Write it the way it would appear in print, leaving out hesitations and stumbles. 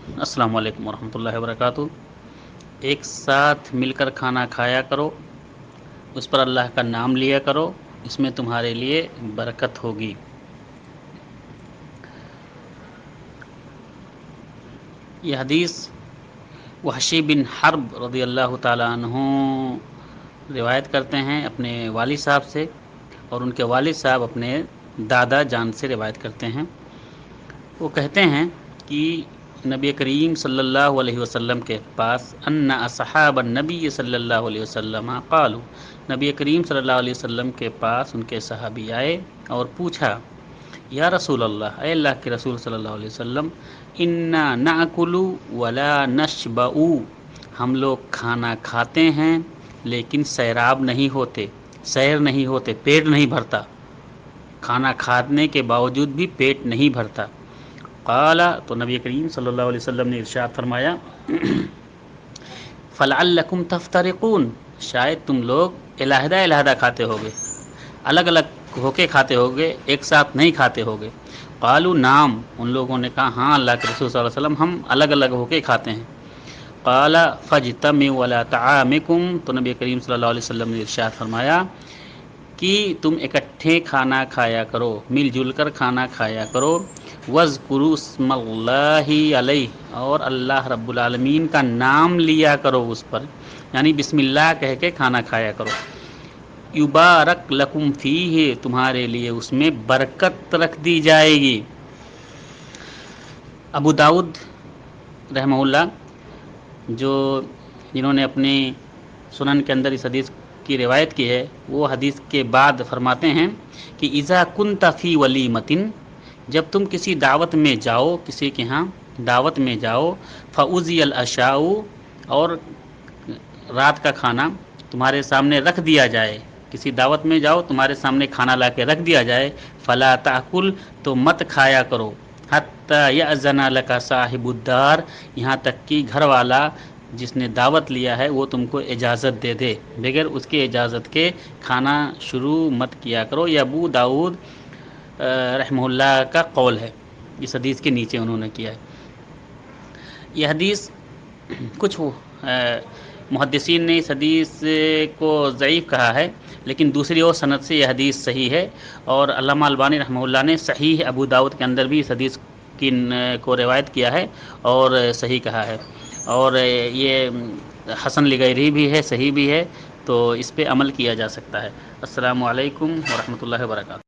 السلام علیکم ورحمۃ اللہ وبرکاتہ۔ ایک ساتھ مل کر کھانا کھایا کرو، اس پر اللہ کا نام لیا کرو، اس میں تمہارے لیے برکت ہوگی۔ یہ حدیث وحشی بن حرب رضی اللہ تعالیٰ عنہ روایت کرتے ہیں اپنے والد صاحب سے، اور ان کے والد صاحب اپنے دادا جان سے روایت کرتے ہیں۔ وہ کہتے ہیں کہ نبی کریم صلی اللہ علیہ وسلم کے پاس ان اصحاب النبی صلی اللہ علیہ وسلم قالوا، نبی کریم صلی اللہ علیہ وسلم کے پاس ان کے صحابی آئے اور پوچھا، یا رسول اللہ، اے اللہ کے رسول صلی اللہ علیہ وسلم، انا ناکل ولا نشبع، ہم لوگ کھانا کھاتے ہیں لیکن سیراب نہیں ہوتے، سیر نہیں ہوتے، پیٹ نہیں بھرتا، کھانا کھانے کے باوجود بھی پیٹ نہیں بھرتا۔ قال، تو نبی کریم صلی اللہ علیہ وسلم نے ارشاد فرمایا، فلعلکم تفترقون، شاید تم لوگ علیحدہ علیحدہ کھاتے ہوگے، الگ الگ ہو کے کھاتے ہوگے، ایک ساتھ نہیں کھاتے ہوگے۔ قالوا نعم، ان لوگوں نے کہا ہاں اللہ کے رسول صلی اللہ علیہ وسلم، ہم الگ الگ ہو کے کھاتے ہیں۔ قال فاجتمعوا علی طعامکم، تو نبی کریم صلی اللہ علیہ وسلم نے ارشاد فرمایا کہ تم اکٹھے کھانا کھایا کرو، مل جل کر کھانا کھایا کرو۔ وَاذْكُرُوا اسْمَ اللَّهِ عَلَيْهِ، اور اللہ رب العالمین کا نام لیا کرو اس پر، یعنی بسم اللہ کہہ کے کھانا کھایا کرو۔ یبارک لکم فیہ، تمہارے لیے اس میں برکت رکھ دی جائے گی۔ ابو داؤد رحمہ اللہ، جنہوں نے اپنی سنن کے اندر اس حدیث کی روایت کی ہے، وہ حدیث کے بعد فرماتے ہیں کہ اذا کنت فی ولیمۃ، جب تم کسی دعوت میں جاؤ، کسی کے ہاں دعوت میں جاؤ، فاذی العشاء، اور رات کا کھانا تمہارے سامنے رکھ دیا جائے، کسی دعوت میں جاؤ تمہارے سامنے کھانا لا کے رکھ دیا جائے، فلا تاکل، تو مت کھایا کرو، حتی یأذن لک صاحب الدار، یہاں تک کہ گھر والا جس نے دعوت لیا ہے وہ تم کو اجازت دے دے، بغیر اس کے اجازت کے کھانا شروع مت کیا کرو۔ یہ ابو داؤد رحمہ اللہ کا قول ہے، اس حدیث کے نیچے انہوں نے کیا ہے۔ یہ حدیث کچھ محدثین نے اس حدیث کو ضعیف کہا ہے، لیکن دوسری اور سند سے یہ حدیث صحیح ہے، اور علامہ البانی رحمہ اللہ نے صحیح ابو داؤد کے اندر بھی اس حدیث کو روایت کیا ہے اور صحیح کہا ہے، اور یہ حسن لغیری بھی ہے، صحیح بھی ہے، تو اس پہ عمل کیا جا سکتا ہے۔ السلام علیکم ورحمۃ اللہ وبرکاتہ۔